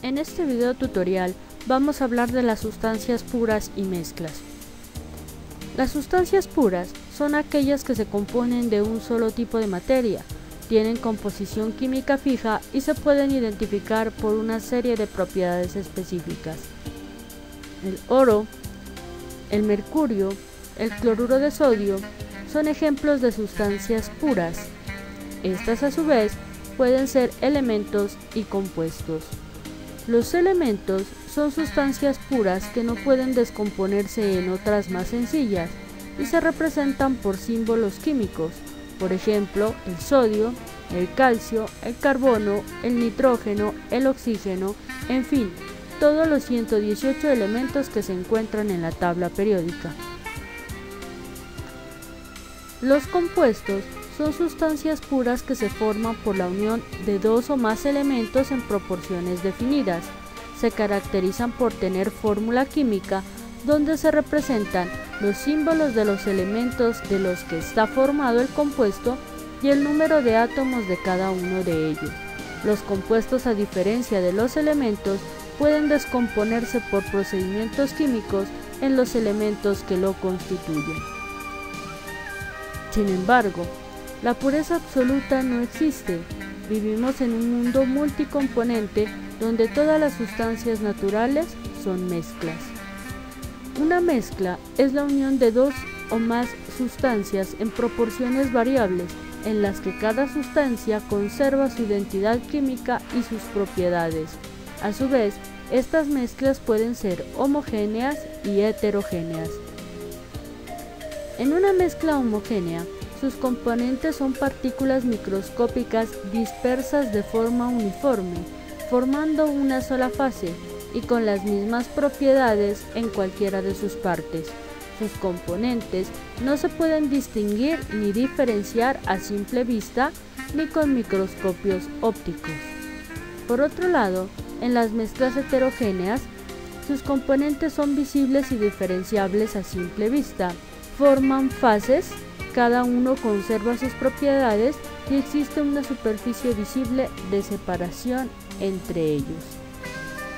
En este video tutorial vamos a hablar de las sustancias puras y mezclas. Las sustancias puras son aquellas que se componen de un solo tipo de materia, tienen composición química fija y se pueden identificar por una serie de propiedades específicas. El oro, el mercurio, el cloruro de sodio son ejemplos de sustancias puras. Estas a su vez pueden ser elementos y compuestos. Los elementos son sustancias puras que no pueden descomponerse en otras más sencillas y se representan por símbolos químicos, por ejemplo, el sodio, el calcio, el carbono, el nitrógeno, el oxígeno, en fin, todos los 118 elementos que se encuentran en la tabla periódica. Los compuestos son sustancias puras que se forman por la unión de dos o más elementos en proporciones definidas. Se caracterizan por tener fórmula química donde se representan los símbolos de los elementos de los que está formado el compuesto y el número de átomos de cada uno de ellos. Los compuestos, a diferencia de los elementos, pueden descomponerse por procedimientos químicos en los elementos que lo constituyen. Sin embargo, la pureza absoluta no existe. Vivimos en un mundo multicomponente donde todas las sustancias naturales son mezclas. Una mezcla es la unión de dos o más sustancias en proporciones variables, en las que cada sustancia conserva su identidad química y sus propiedades. A su vez, estas mezclas pueden ser homogéneas y heterogéneas. En una mezcla homogénea, sus componentes son partículas microscópicas dispersas de forma uniforme, formando una sola fase y con las mismas propiedades en cualquiera de sus partes. Sus componentes no se pueden distinguir ni diferenciar a simple vista ni con microscopios ópticos. Por otro lado, en las mezclas heterogéneas, sus componentes son visibles y diferenciables a simple vista. Forman fases, cada uno conserva sus propiedades y existe una superficie visible de separación entre ellos.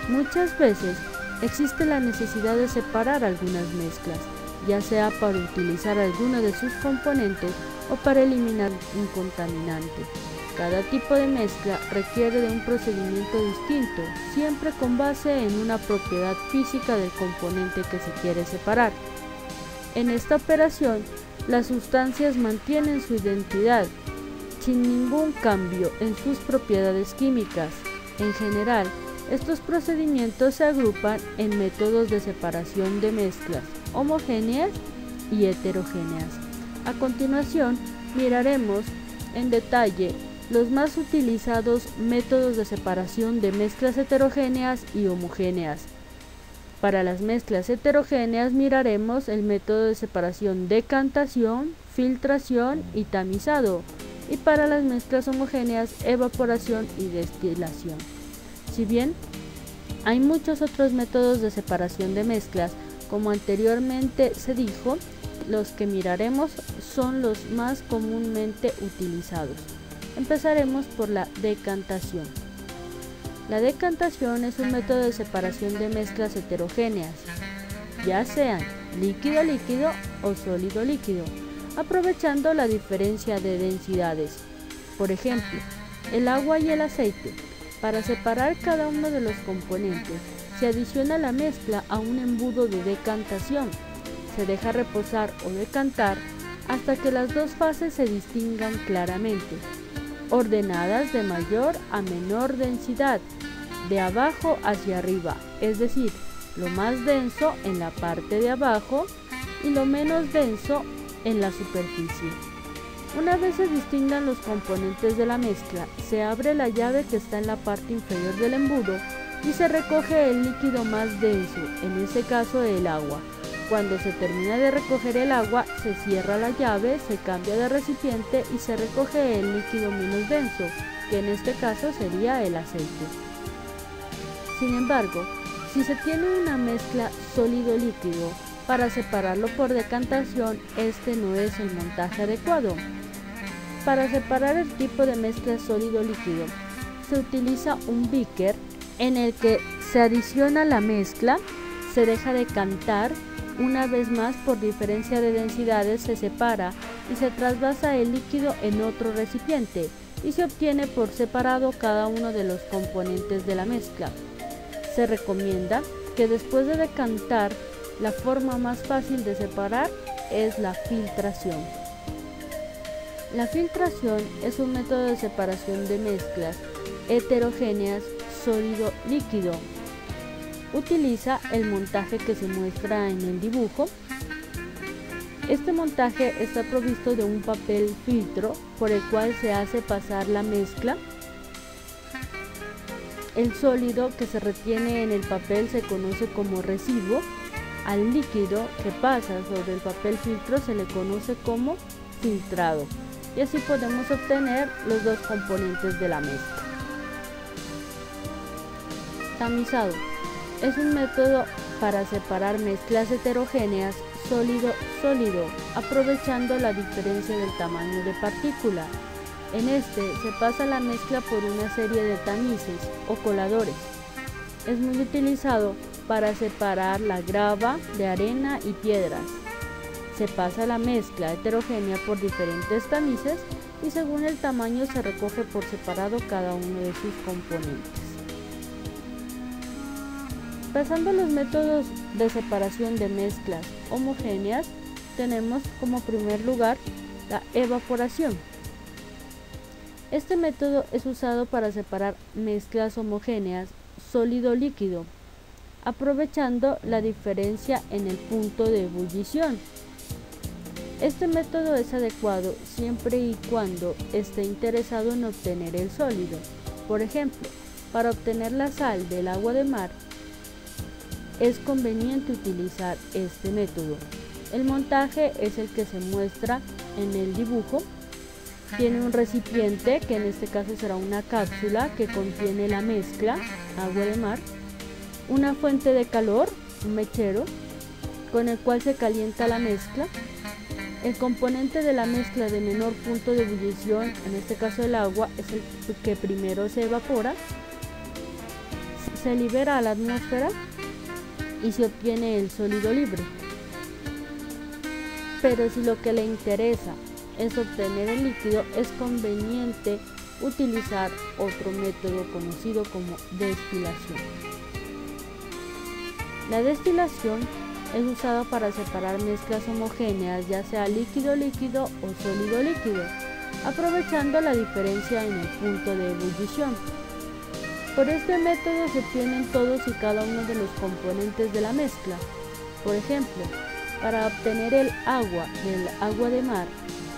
Muchas veces existe la necesidad de separar algunas mezclas, ya sea para utilizar alguno de sus componentes o para eliminar un contaminante. Cada tipo de mezcla requiere de un procedimiento distinto, siempre con base en una propiedad física del componente que se quiere separar. En esta operación, las sustancias mantienen su identidad, sin ningún cambio en sus propiedades químicas. En general, estos procedimientos se agrupan en métodos de separación de mezclas homogéneas y heterogéneas. A continuación, miraremos en detalle los más utilizados métodos de separación de mezclas heterogéneas y homogéneas. Para las mezclas heterogéneas miraremos el método de separación decantación, filtración y tamizado, y para las mezclas homogéneas evaporación y destilación. Si bien hay muchos otros métodos de separación de mezclas, como anteriormente se dijo, los que miraremos son los más comúnmente utilizados. Empezaremos por la decantación. La decantación es un método de separación de mezclas heterogéneas, ya sean líquido-líquido o sólido-líquido, aprovechando la diferencia de densidades. Por ejemplo, el agua y el aceite. Para separar cada uno de los componentes, se adiciona la mezcla a un embudo de decantación. Se deja reposar o decantar hasta que las dos fases se distingan claramente, ordenadas de mayor a menor densidad, de abajo hacia arriba, es decir, lo más denso en la parte de abajo y lo menos denso en la superficie. Una vez se distingan los componentes de la mezcla, se abre la llave que está en la parte inferior del embudo y se recoge el líquido más denso, en este caso el agua. Cuando se termina de recoger el agua, se cierra la llave, se cambia de recipiente y se recoge el líquido menos denso, que en este caso sería el aceite. Sin embargo, si se tiene una mezcla sólido-líquido, para separarlo por decantación, este no es el montaje adecuado. Para separar el tipo de mezcla sólido-líquido, se utiliza un beaker en el que se adiciona la mezcla, se deja de cantar, una vez más por diferencia de densidades se separa y se trasvasa el líquido en otro recipiente y se obtiene por separado cada uno de los componentes de la mezcla. Se recomienda que después de decantar, la forma más fácil de separar es la filtración. La filtración es un método de separación de mezclas heterogéneas sólido-líquido. Utiliza el montaje que se muestra en el dibujo. Este montaje está provisto de un papel filtro por el cual se hace pasar la mezcla. El sólido que se retiene en el papel se conoce como residuo. Al líquido que pasa sobre el papel filtro se le conoce como filtrado. Y así podemos obtener los dos componentes de la mezcla. Tamizado es un método para separar mezclas heterogéneas sólido-sólido, aprovechando la diferencia del tamaño de partícula. En este se pasa la mezcla por una serie de tamices o coladores. Es muy utilizado para separar la grava de arena y piedras. Se pasa la mezcla heterogénea por diferentes tamices y según el tamaño se recoge por separado cada uno de sus componentes. Pasando a los métodos de separación de mezclas homogéneas, tenemos como primer lugar la evaporación. Este método es usado para separar mezclas homogéneas sólido-líquido, aprovechando la diferencia en el punto de ebullición. Este método es adecuado siempre y cuando esté interesado en obtener el sólido. Por ejemplo, para obtener la sal del agua de mar, es conveniente utilizar este método. El montaje es el que se muestra en el dibujo. Tiene un recipiente, que en este caso será una cápsula que contiene la mezcla, agua de mar, una fuente de calor, un mechero, con el cual se calienta la mezcla. El componente de la mezcla de menor punto de ebullición, en este caso el agua, es el que primero se evapora, se libera a la atmósfera y se obtiene el sólido libre. Pero si lo que le interesa es obtener el líquido, es conveniente utilizar otro método conocido como destilación. La destilación es usada para separar mezclas homogéneas, ya sea líquido-líquido o sólido-líquido, aprovechando la diferencia en el punto de ebullición. Por este método se obtienen todos y cada uno de los componentes de la mezcla. Por ejemplo, para obtener el agua del agua de mar,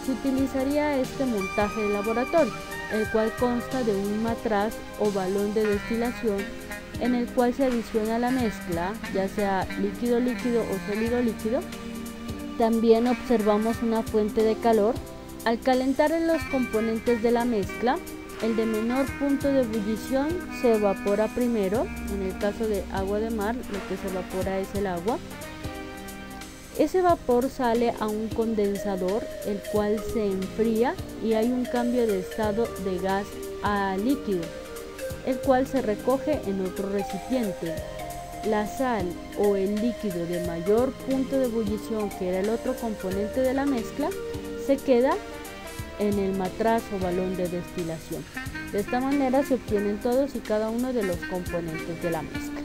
se utilizaría este montaje de laboratorio, el cual consta de un matraz o balón de destilación en el cual se adiciona la mezcla, ya sea líquido-líquido o sólido-líquido. También observamos una fuente de calor. Al calentar en los componentes de la mezcla, el de menor punto de ebullición se evapora primero. En el caso de agua de mar, lo que se evapora es el agua. Ese vapor sale a un condensador, el cual se enfría y hay un cambio de estado de gas a líquido, el cual se recoge en otro recipiente. La sal o el líquido de mayor punto de ebullición, que era el otro componente de la mezcla, se queda en el matraz o balón de destilación. De esta manera se obtienen todos y cada uno de los componentes de la mezcla.